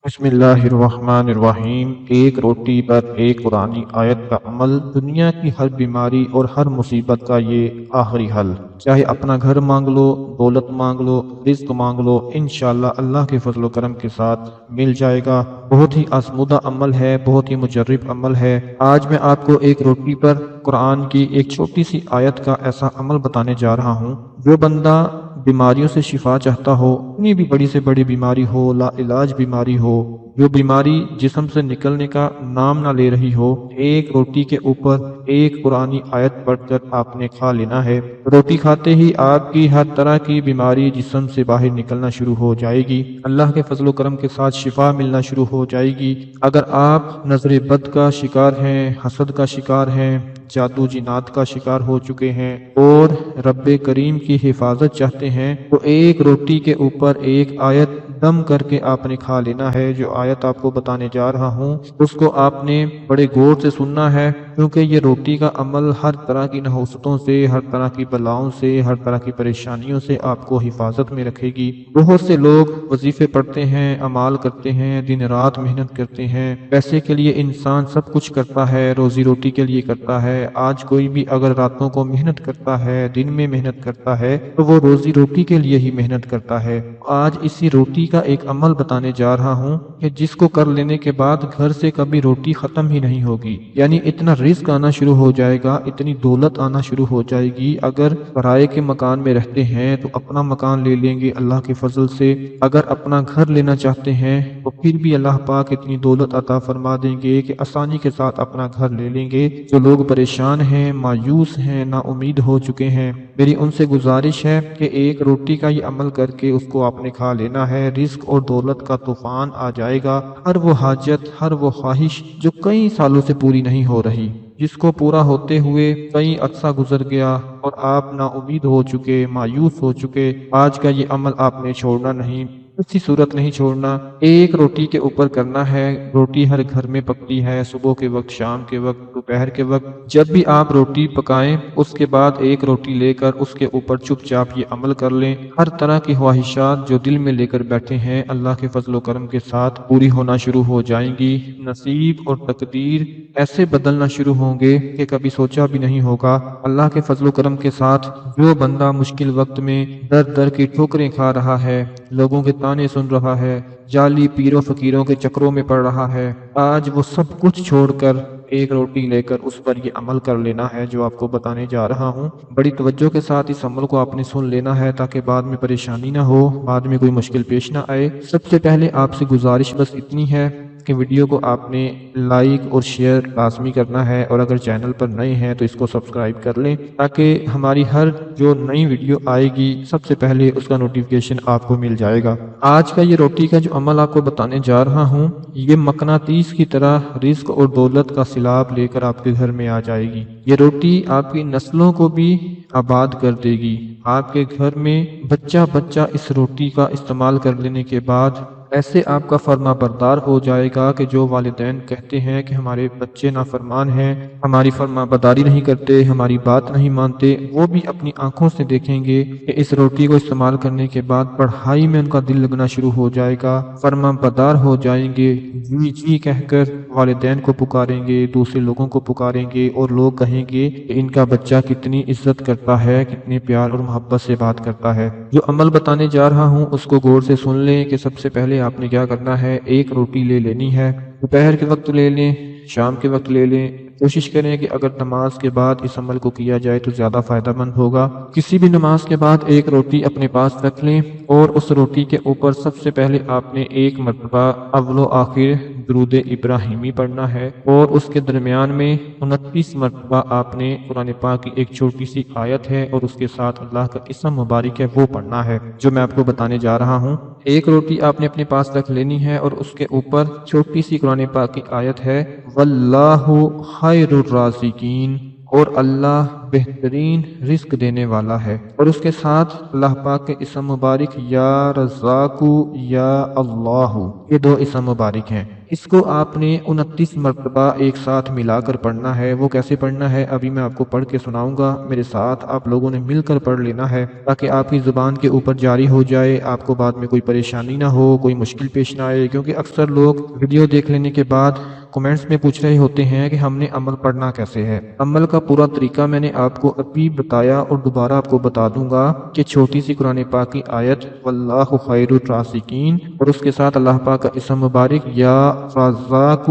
بسم اللہ الرحمن الرحیم۔ ایک روٹی پر ایک قرآنی آیت کا عمل دنیا کی ہر بیماری اور ہر مصیبت کا یہ آخری حل۔ چاہے اپنا گھر مانگ لو، دولت مانگ لو، رزق مانگ لو، انشاءاللہ اللہ کے فضل و کرم کے ساتھ مل جائے گا۔ بہت ہی آزمودہ عمل ہے، بہت ہی مجرب عمل ہے۔ آج میں آپ کو ایک روٹی پر قرآن کی ایک چھوٹی سی آیت کا ایسا عمل بتانے جا رہا ہوں۔ جو بندہ بیماریوں سے شفا چاہتا ہو، اتنی بھی بڑی سے بڑی بیماری ہو، لا علاج بیماری ہو، جو بیماری جسم سے نکلنے کا نام نہ لے رہی ہو، ایک روٹی کے اوپر ایک قرآنی آیت پڑھ کر آپ نے کھا لینا ہے۔ روٹی کھاتے ہی آپ کی ہر طرح کی بیماری جسم سے باہر نکلنا شروع ہو جائے گی، اللہ کے فضل و کرم کے ساتھ شفا ملنا شروع ہو جائے گی۔ اگر آپ نظر بد کا شکار ہیں، حسد کا شکار ہیں، جادو جنات کا شکار ہو چکے ہیں اور رب کریم کی حفاظت چاہتے ہیں، تو ایک روٹی کے اوپر ایک آیت دم کر کے آپ نے کھا لینا ہے۔ جو آیت آپ کو بتانے جا رہا ہوں اس کو آپ نے بڑے غور سے سننا ہے، کیونکہ یہ روٹی کا عمل ہر طرح کی نحوستوں سے، ہر طرح کی بلاؤں سے، ہر طرح کی پریشانیوں سے آپ کو حفاظت میں رکھے گی۔ بہت سے لوگ وظیفے پڑھتے ہیں، اعمال کرتے ہیں، دن رات محنت کرتے ہیں، پیسے کے لیے انسان سب کچھ کرتا ہے، روزی روٹی کے لیے کرتا ہے۔ آج کوئی بھی اگر راتوں کو محنت کرتا ہے، دن میں محنت کرتا ہے، تو وہ روزی روٹی کے لیے ہی محنت کرتا ہے۔ آج اسی روٹی کا ایک عمل بتانے جا رہا ہوں کہ جس کو کر لینے کے بعد گھر سے کبھی روٹی ختم ہی نہیں ہوگی، یعنی اتنا رزق آنا شروع ہو جائے گا، اتنی دولت آنا شروع ہو جائے گی۔ اگر کرائے کے مکان میں رہتے ہیں تو اپنا مکان لے لیں گے اللہ کے فضل سے، اگر اپنا گھر لینا چاہتے ہیں تو پھر بھی اللہ پاک اتنی دولت عطا فرما دیں گے کہ آسانی کے ساتھ اپنا گھر لے لیں گے۔ جو لوگ پریشان ہیں، مایوس ہیں، نا امید ہو چکے ہیں، میری ان سے گزارش ہے کہ ایک روٹی کا یہ عمل کر کے اس کو آپ نے کھا لینا ہے۔ رزق اور دولت کا طوفان آ جائے گا۔ ہر وہ حاجت، ہر وہ خواہش جو کئی سالوں سے پوری نہیں ہو رہی، جس کو پورا ہوتے ہوئے کئی عرصہ گزر گیا اور آپ نا امید ہو چکے، مایوس ہو چکے، آج کا یہ عمل آپ نے چھوڑنا نہیں، کسی صورت نہیں چھوڑنا۔ ایک روٹی کے اوپر کرنا ہے۔ روٹی ہر گھر میں پکتی ہے، صبح کے وقت، شام کے وقت، دوپہر کے وقت، جب بھی آپ روٹی پکائیں اس کے بعد ایک روٹی لے کر اس کے اوپر چپ چاپ یہ عمل کر لیں۔ ہر طرح کی خواہشات جو دل میں لے کر بیٹھے ہیں، اللہ کے فضل و کرم کے ساتھ پوری ہونا شروع ہو جائیں گی۔ نصیب اور تقدیر ایسے بدلنا شروع ہوں گے کہ کبھی سوچا بھی نہیں ہوگا۔ اللہ کے فضل و کرم کے ساتھ جو بندہ مشکل وقت میں در در کی ٹھوکریں کھا رہا ہے، لوگوں کے تانے سن رہا ہے، جعلی پیروں فقیروں کے چکروں میں پڑ رہا ہے، آج وہ سب کچھ چھوڑ کر ایک روٹی لے کر اس پر یہ عمل کر لینا ہے جو آپ کو بتانے جا رہا ہوں۔ بڑی توجہ کے ساتھ اس عمل کو آپ نے سن لینا ہے تاکہ بعد میں پریشانی نہ ہو، بعد میں کوئی مشکل پیش نہ آئے۔ سب سے پہلے آپ سے گزارش بس اتنی ہے کہ ویڈیو کو آپ نے لائک اور شیئر لازمی کرنا ہے، اور اگر چینل پر نئے ہیں تو اس کو سبسکرائب کر لیں تاکہ ہماری ہر جو نئی ویڈیو آئے گی سب سے پہلے اس کا نوٹیفیکیشن آپ کو مل جائے گا۔ آج کا یہ روٹی کا جو عمل آپ کو بتانے جا رہا ہوں، یہ مقناطیس کی طرح رزق اور دولت کا سیلاب لے کر آپ کے گھر میں آ جائے گی۔ یہ روٹی آپ کی نسلوں کو بھی آباد کر دے گی۔ آپ کے گھر میں بچہ بچہ اس روٹی کا استعمال کر لینے کے بعد ایسے آپ کا فرما بردار ہو جائے گا کہ جو والدین کہتے ہیں کہ ہمارے بچے نافرمان ہیں، ہماری فرما برداری نہیں کرتے، ہماری بات نہیں مانتے، وہ بھی اپنی آنکھوں سے دیکھیں گے کہ اس روٹی کو استعمال کرنے کے بعد پڑھائی میں ان کا دل لگنا شروع ہو جائے گا، فرما بردار ہو جائیں گے، جی جی کہہ کر والدین کو پکاریں گے، دوسرے لوگوں کو پکاریں گے، اور لوگ کہیں گے کہ ان کا بچہ کتنی عزت کرتا ہے، کتنے پیار اور محبت سے بات کرتا ہے۔ جو عمل بتانے جا رہا ہوں اس کو غور سے سن لیں کہ سب سے پہلے آپ نے کیا کرنا ہے۔ ایک روٹی لے لینی ہے، دوپہر کے وقت لے لیں، شام کے وقت لے لیں۔ کوشش کریں کہ اگر نماز کے بعد اس عمل کو کیا جائے تو زیادہ فائدہ مند ہوگا۔ کسی بھی نماز کے بعد ایک روٹی اپنے پاس رکھ لیں، اور اس روٹی کے اوپر سب سے پہلے آپ نے ایک مرتبہ اول و آخر درود ابراہیمی پڑھنا ہے، اور اس کے درمیان میں 29 مرتبہ آپ نے قرآن پاک کی ایک چھوٹی سی آیت ہے اور اس کے ساتھ اللہ کا اسم مبارک ہے وہ پڑھنا ہے جو میں آپ کو بتانے جا رہا ہوں۔ ایک روٹی آپ نے اپنے پاس رکھ لینی ہے اور اس کے اوپر چھوٹی سی قرآن پاک کی آیت ہے، واللہ خیر الرازقین، اور اللہ بہترین رزق دینے والا ہے۔ اور اس کے ساتھ اللہ پاک کے اسم مبارک یا رزاق یا اللہ، یہ دو اسم مبارک ہیں۔ اس کو آپ نے 29 مرتبہ ایک ساتھ ملا کر پڑھنا ہے۔ وہ کیسے پڑھنا ہے ابھی میں آپ کو پڑھ کے سناؤں گا، میرے ساتھ آپ لوگوں نے مل کر پڑھ لینا ہے تاکہ آپ کی زبان کے اوپر جاری ہو جائے، آپ کو بعد میں کوئی پریشانی نہ ہو، کوئی مشکل پیش نہ آئے، کیونکہ اکثر لوگ ویڈیو دیکھ لینے کے بعد کمنٹس میں پوچھ رہے ہوتے ہیں کہ ہم نے عمل پڑھنا کیسے ہے۔ عمل کا پورا طریقہ میں نے آپ کو ابھی بتایا اور دوبارہ آپ کو بتا دوں گا کہ چھوٹی سی قرآن پاک کی آیت واللہ خیر الرازقین اور اس کے ساتھ اللہ پاک کا اسم مبارک یا رزاق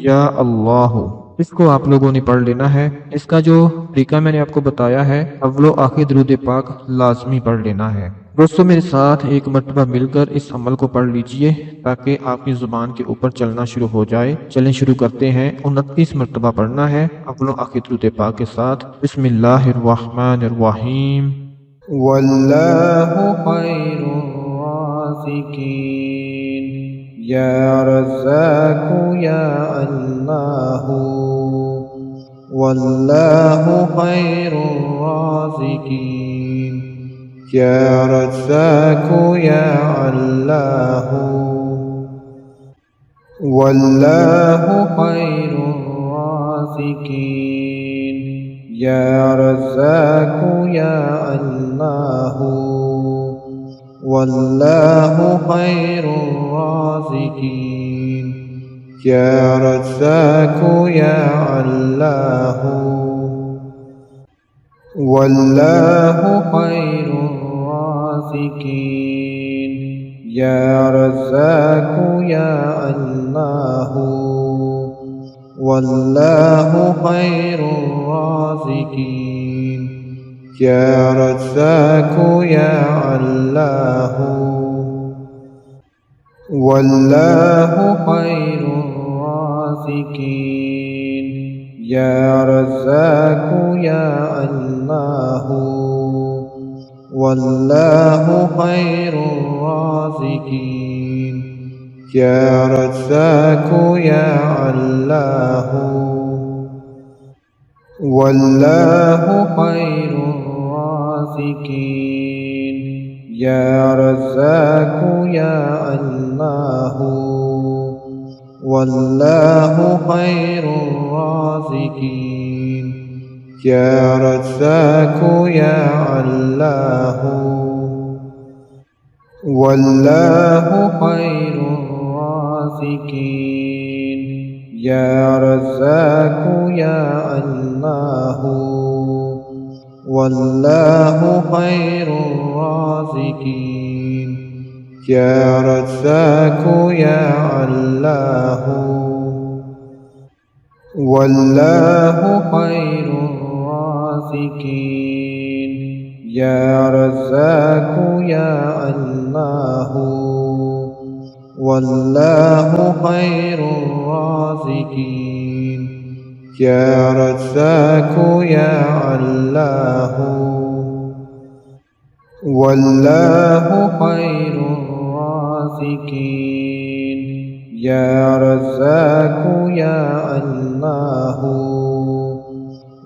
یا اللہ، اس کو آپ لوگوں نے پڑھ لینا ہے۔ اس کا جو طریقہ میں نے آپ کو بتایا ہے، اول و آخر درود پاک لازمی پڑھ لینا ہے۔ دوستو میرے ساتھ ایک مرتبہ مل کر اس عمل کو پڑھ لیجئے تاکہ آپ کی زبان کے اوپر چلنا شروع ہو جائے۔ چلیں شروع کرتے ہیں۔ 29 مرتبہ پڑھنا ہے اول و آخر درود پاک کے ساتھ۔ بسم اللہ الرحمن الرحیم۔ واللہ خیر الرازقین یا رزاق یا اللہ واللہ خیر الرازقین یا رزاق یا اللہ واللہ خیر الرازقین یا رزاق یا اللہ واللہ خیر الرازقین یا رزاق یا اللہ واللہ خیر الرازقین یا رزاق یا اللہ واللہ خیر الرازقین یا رزاق یا اللہ واللہ خیر الرازقین یا رزاق یا اللہ واللہ خیر الرازقین یا رزاق یا اللہ واللہ خیر الرازقین یا رزاق یا اللہ واللہ خیر الرازقین یا رزاق یا اللہ واللہ خیر الرازقین یا رزاق یا اللہ واللہ خیر الرازقین یا رزاق یا اللہ واللہ خیر الرازقین یا رزاق یا اللہ واللہ خیر الرازقین یا رزاق یا اللہ واللہ خیر الرازقین یا رزاق یا اللہ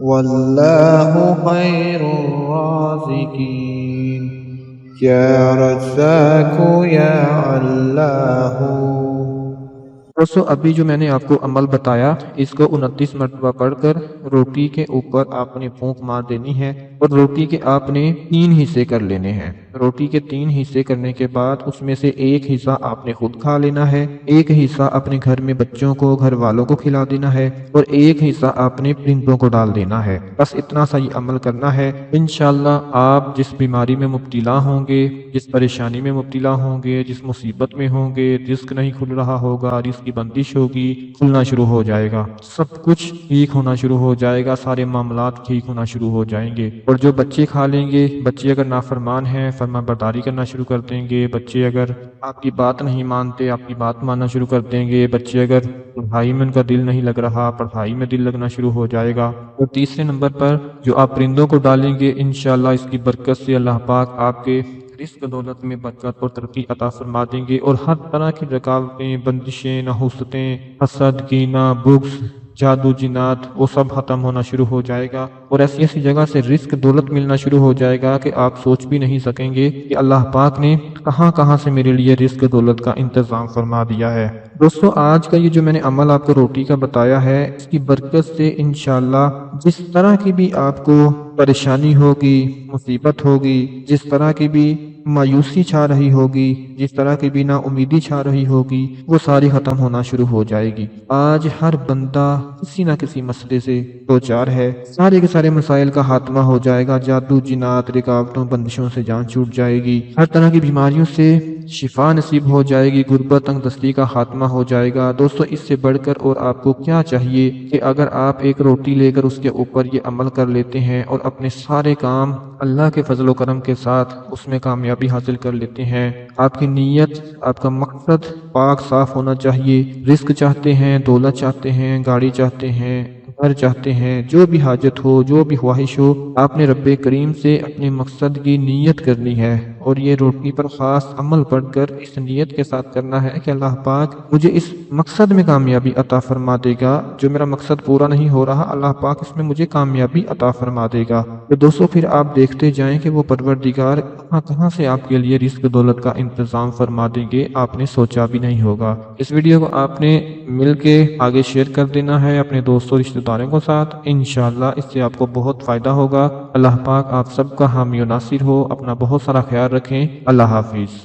واللہ خیر الرازقین یا رزاق یا اللہ۔ دوستو ابھی جو میں نے آپ کو عمل بتایا اس کو 29 مرتبہ پڑھ کر روٹی کے اوپر آپ نے پھونک مار دینی ہے اور روٹی کے آپ نے 3 حصے کر لینے ہیں۔ روٹی کے 3 حصے کرنے کے بعد اس میں سے ایک حصہ آپ نے خود کھا لینا ہے، ایک حصہ اپنے گھر میں بچوں کو گھر والوں کو کھلا دینا ہے اور ایک حصہ آپ نے پرندوں کو ڈال دینا ہے۔ بس اتنا سا یہ عمل کرنا ہے۔ انشاءاللہ آپ جس بیماری میں مبتلا ہوں گے، جس پریشانی میں مبتلا ہوں گے، جس مصیبت میں ہوں گے، رزق نہیں کھل رہا ہوگا، رزق کی بندش ہوگی، کھلنا شروع ہو جائے گا، سب کچھ ٹھیک ہونا شروع ہو جائے گا، سارے معاملات ٹھیک ہونا شروع ہو جائیں گے۔ اور جو بچے کھا لیں گے، بچے اگر نافرمان ہیں فرما برداری کرنا شروع کر دیں گے، بچے اگر آپ کی بات نہیں مانتے آپ کی بات ماننا شروع کر دیں گے، بچے اگر پڑھائی میں ان کا دل نہیں لگ رہا پڑھائی میں دل لگنا شروع ہو جائے گا۔ اور تیسرے نمبر پر جو آپ پرندوں کو ڈالیں گے انشاءاللہ اس کی برکت سے اللہ پاک آپ کے رزق دولت میں برکت اور ترقی عطا فرما دیں گے اور ہر طرح کی رکاوٹیں، بندشیں، نحوستیں، حسد، کینہ، بغض، جادو، جنات وہ سب ختم ہونا شروع ہو جائے گا اور ایسی ایسی جگہ سے رزق دولت ملنا شروع ہو جائے گا کہ آپ سوچ بھی نہیں سکیں گے کہ اللہ پاک نے کہاں کہاں سے میرے لیے رزق دولت کا انتظام فرما دیا ہے۔ دوستو آج کا یہ جو میں نے عمل آپ کو روٹی کا بتایا ہے، اس کی برکت سے انشاءاللہ جس طرح کی بھی آپ کو پریشانی ہوگی، مصیبت ہوگی، جس طرح کی بھی مایوسی چھا رہی ہوگی، جس طرح کی بھی نا امیدی چھا رہی ہوگی، وہ ساری ختم ہونا شروع ہو جائے گی۔ آج ہر بندہ کسی نہ کسی مسئلے سے دوچار ہے، سارے کے سارے مسائل کا خاتمہ ہو جائے گا، جادو جنات رکاوٹوں بندشوں سے جان چھوٹ جائے گی، ہر طرح کی بیماریوں سے شفا نصیب ہو جائے گی، غربت تنگ دستی کا خاتمہ ہو جائے گا۔ دوستو اس سے بڑھ کر اور آپ کو کیا چاہیے کہ اگر آپ ایک روٹی لے کر اس کے اوپر یہ عمل کر لیتے ہیں اور اپنے سارے کام اللہ کے فضل و کرم کے ساتھ اس میں کامیابی حاصل کر لیتے ہیں، آپ کی نیت، آپ کا مقصد پاک صاف ہونا چاہیے، رزق چاہتے ہیں، دولت چاہتے ہیں، گاڑی چاہتے ہیں، گھر چاہتے ہیں، جو بھی حاجت ہو، جو بھی خواہش ہو، آپ نے رب کریم سے اپنے مقصد کی نیت کرنی ہے، اور یہ روٹی پر خاص عمل پڑھ کر اس نیت کے ساتھ کرنا ہے کہ اللہ پاک مجھے اس مقصد میں کامیابی عطا فرما دے گا، جو میرا مقصد پورا نہیں ہو رہا اللہ پاک اس میں مجھے کامیابی عطا فرما دے گا۔ تو دوستو پھر آپ دیکھتے جائیں کہ وہ پروردگار کہاں کہاں سے آپ کے لیے رزق دولت کا انتظام فرما دیں گے، آپ نے سوچا بھی نہیں ہوگا۔ اس ویڈیو کو آپ نے مل کے آگے شیئر کر دینا ہے اپنے دوستوں رشتہ داروں کے ساتھ، انشاءاللہ اس سے آپ کو بہت فائدہ ہوگا۔ اللہ پاک آپ سب کا حامی و ناصر ہو، اپنا بہت سارا خیال رکھیں، اللہ حافظ۔